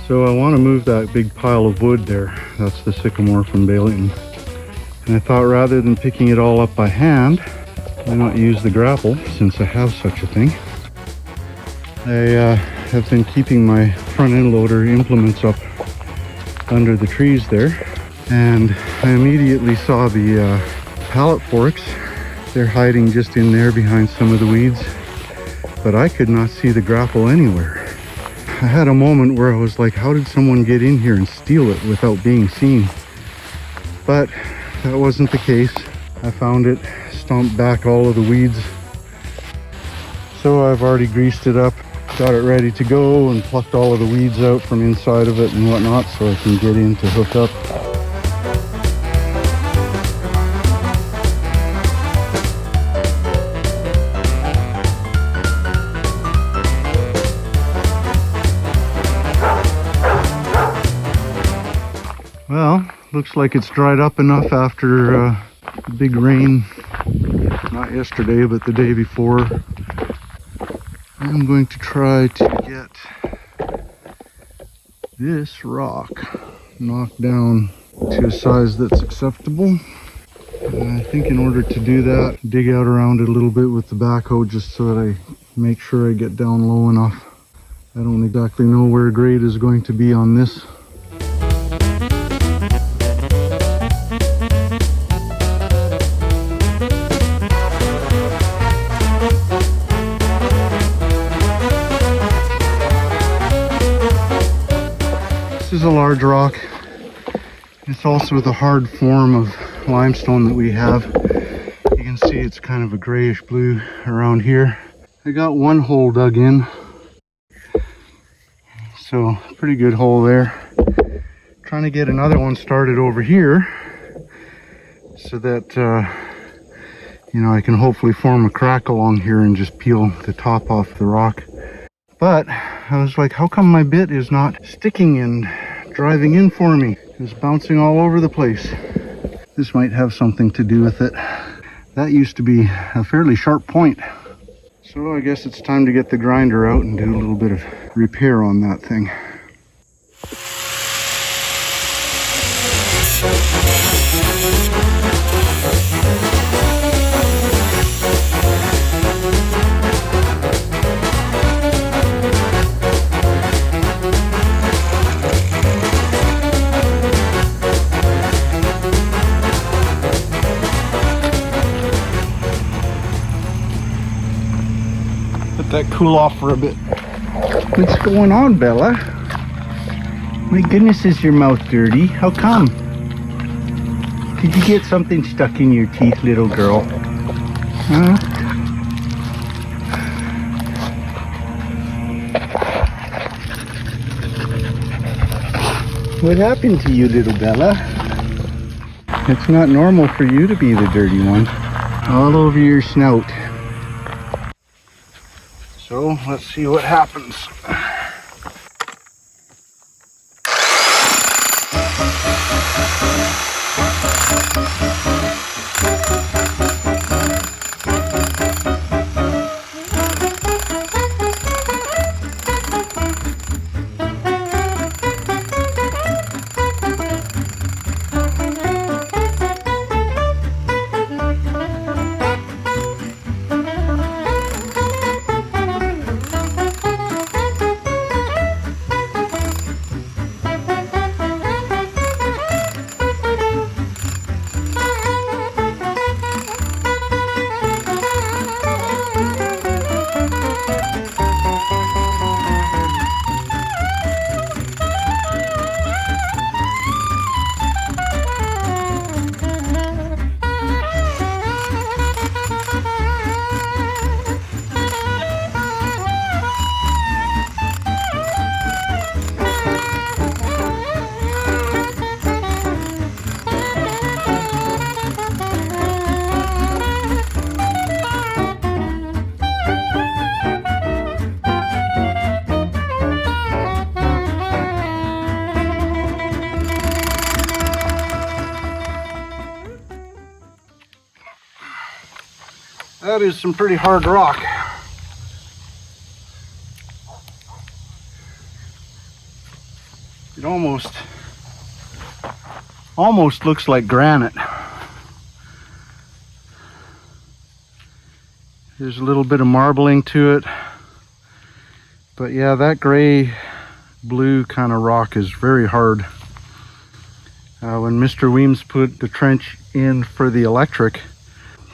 So I want to move that big pile of wood there. That's the sycamore from Baileyton. And I thought rather than picking it all up by hand, why not use the grapple, since I have such a thing. I have been keeping my front end loader implements up under the trees there. And I immediately saw the pallet forks. They're hiding just in there behind some of the weeds. But I could not see the grapple anywhere. I had a moment where I was like, how did someone get in here and steal it without being seen? But that wasn't the case. I found it, stomped back all of the weeds. So I've already greased it up, got it ready to go, and plucked all of the weeds out from inside of it and whatnot so I can get in to hook up. Well, looks like it's dried up enough after the big rain, not yesterday, but the day before. I'm going to try to get this rock knocked down to a size that's acceptable. And I think in order to do that, dig out around it a little bit with the backhoe just so that I make sure I get down low enough. I don't exactly know where grade is going to be on this. This is a large rock. It's also the hard form of limestone that we have. You can see it's kind of a grayish blue around here. I got one hole dug in, so pretty good hole there. Trying to get another one started over here so that you know, I can hopefully form a crack along here and just peel the top off the rock. But I was like, how come my bit is not sticking and driving in for me? It's bouncing all over the place. This might have something to do with it. That used to be a fairly sharp point. So I guess it's time to get the grinder out and do a little bit of repair on that thing. That cool off for a bit. What's going on, Bella? My goodness, is your mouth dirty? How come? Did you get something stuck in your teeth, little girl? Huh? What happened to you, little Bella? It's not normal for you to be the dirty one. All over your snout. So let's see what happens. That is some pretty hard rock. It almost looks like granite. There's a little bit of marbling to it. But yeah, that gray blue kind of rock is very hard. When Mr. Weems put the trench in for the electric,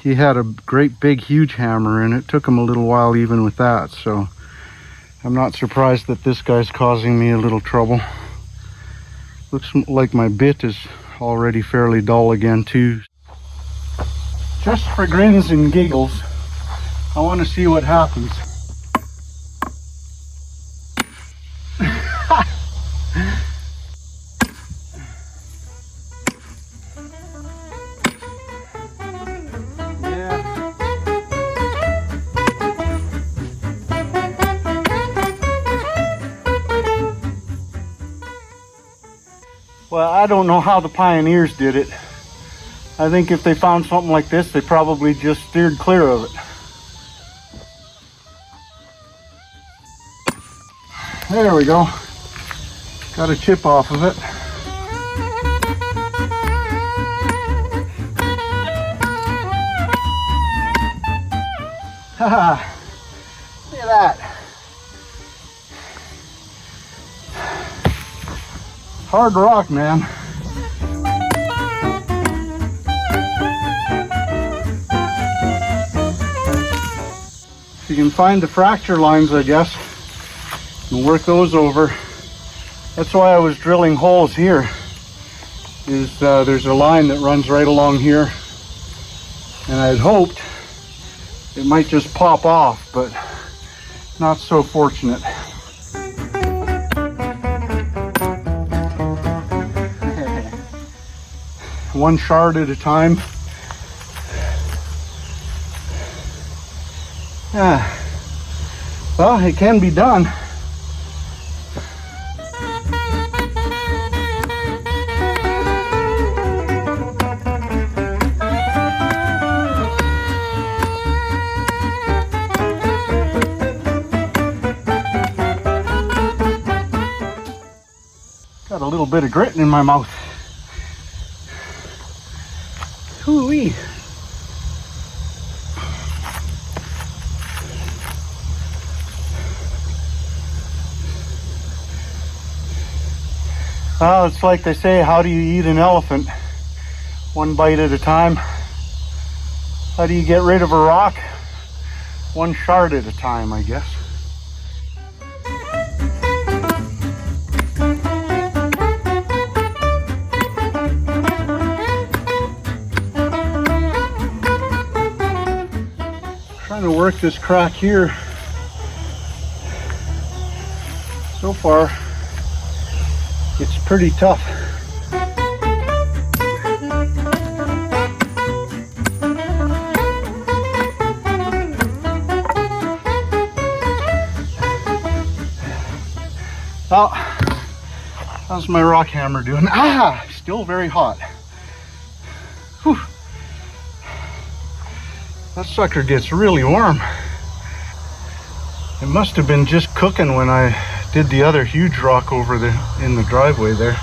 he had a great big huge hammer, and it took him a little while even with that. So I'm not surprised that this guy's causing me a little trouble. Looks like my bit is already fairly dull again too. Just for grins and giggles, I want to see what happens. Well, I don't know how the pioneers did it. I think if they found something like this, they probably just steered clear of it. There we go. Got a chip off of it. Haha, look at that. Hard rock, man. If you can find the fracture lines, I guess, and work those over. That's why I was drilling holes here. There's a line that runs right along here, and I had hoped it might just pop off, but not so fortunate. One shard at a time. Well, it can be done. Got a little bit of grit in my mouth. Hoo-wee. Well, it's like they say, how do you eat an elephant? One bite at a time. How do you get rid of a rock? One shard at a time, I guess. Trying to work this crack here. So far, it's pretty tough. Oh, how's my rock hammer doing? Ah, still very hot. Whew. That sucker gets really warm. It must have been just cooking when I did the other huge rock over there in the driveway there,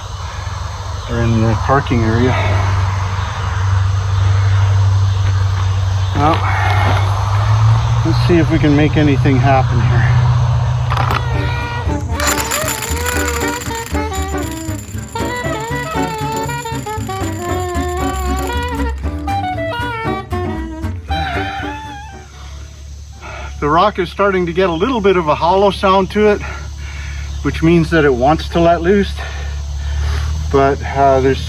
or in the parking area. Well, let's see if we can make anything happen here. The rock is starting to get a little bit of a hollow sound to it, which means that it wants to let loose, but there's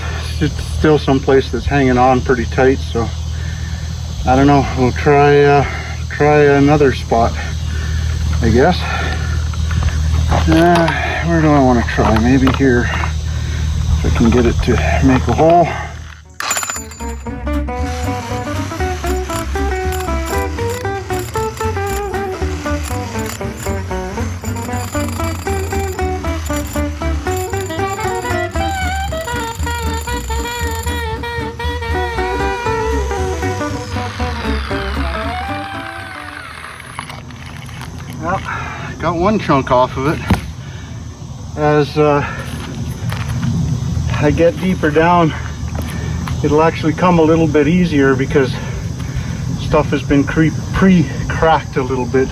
still some place that's hanging on pretty tight, so I don't know. We'll try another spot, I guess. Where do I want to try? Maybe here, if I can get it to make a hole. Well, got one chunk off of it. As I get deeper down, it'll actually come a little bit easier because stuff has been pre-cracked a little bit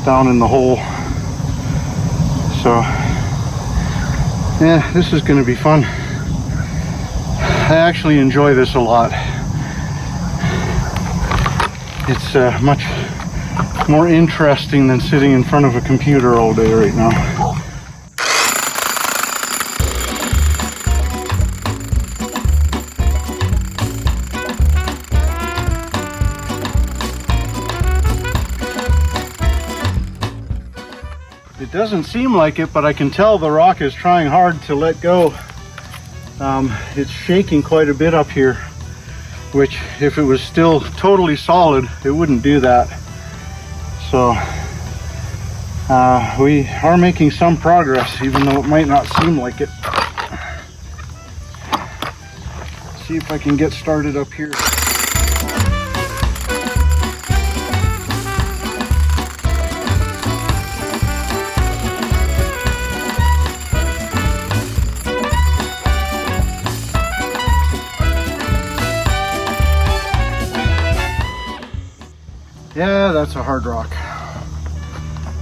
down in the hole. So yeah, this is going to be fun. I actually enjoy this a lot. It's much more interesting than sitting in front of a computer all day right now. It doesn't seem like it, but I can tell the rock is trying hard to let go. It's shaking quite a bit up here, which if it was still totally solid, it wouldn't do that. So we are making some progress, even though it might not seem like it. See if I can get started up here. Yeah, that's a hard rock.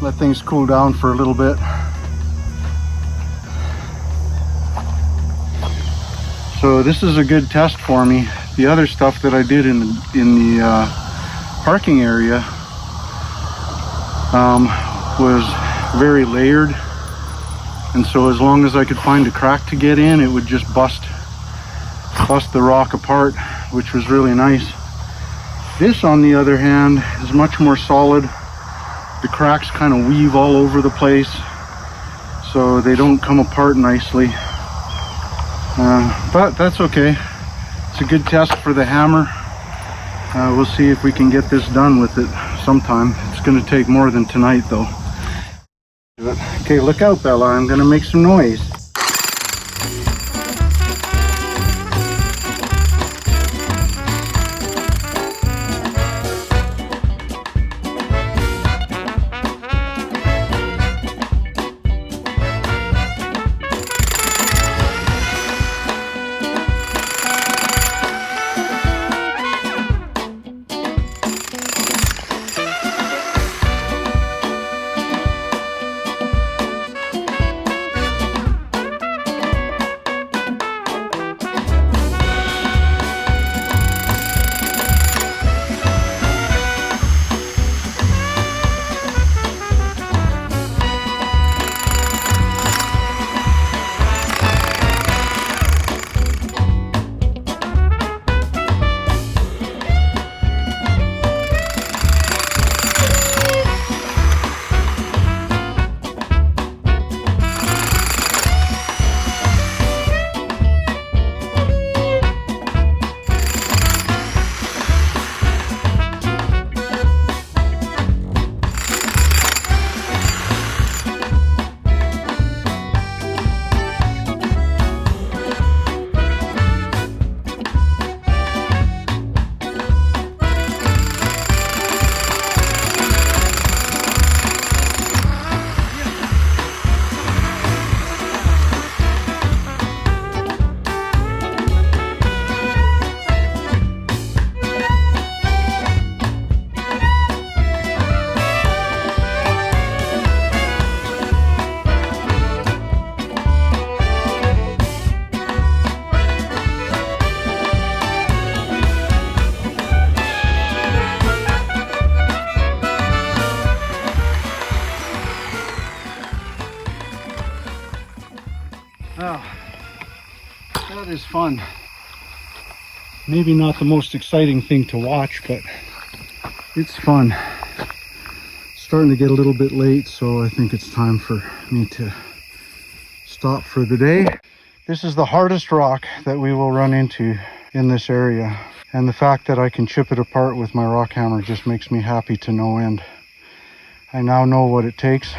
Let things cool down for a little bit. So this is a good test for me. The other stuff that I did in the parking area was very layered, and so as long as I could find a crack to get in, it would just bust the rock apart, which was really nice. This, on the other hand, is much more solid. The cracks kind of weave all over the place, so they don't come apart nicely. But that's okay. It's a good test for the hammer. We'll see if we can get this done with it sometime. It's going to take more than tonight, though. Okay, look out, Bella. I'm going to make some noise. Oh, that is fun. Maybe not the most exciting thing to watch, but it's fun. It's starting to get a little bit late, so I think it's time for me to stop for the day. This is the hardest rock that we will run into in this area, and the fact that I can chip it apart with my rock hammer just makes me happy to no end. I now know what it takes.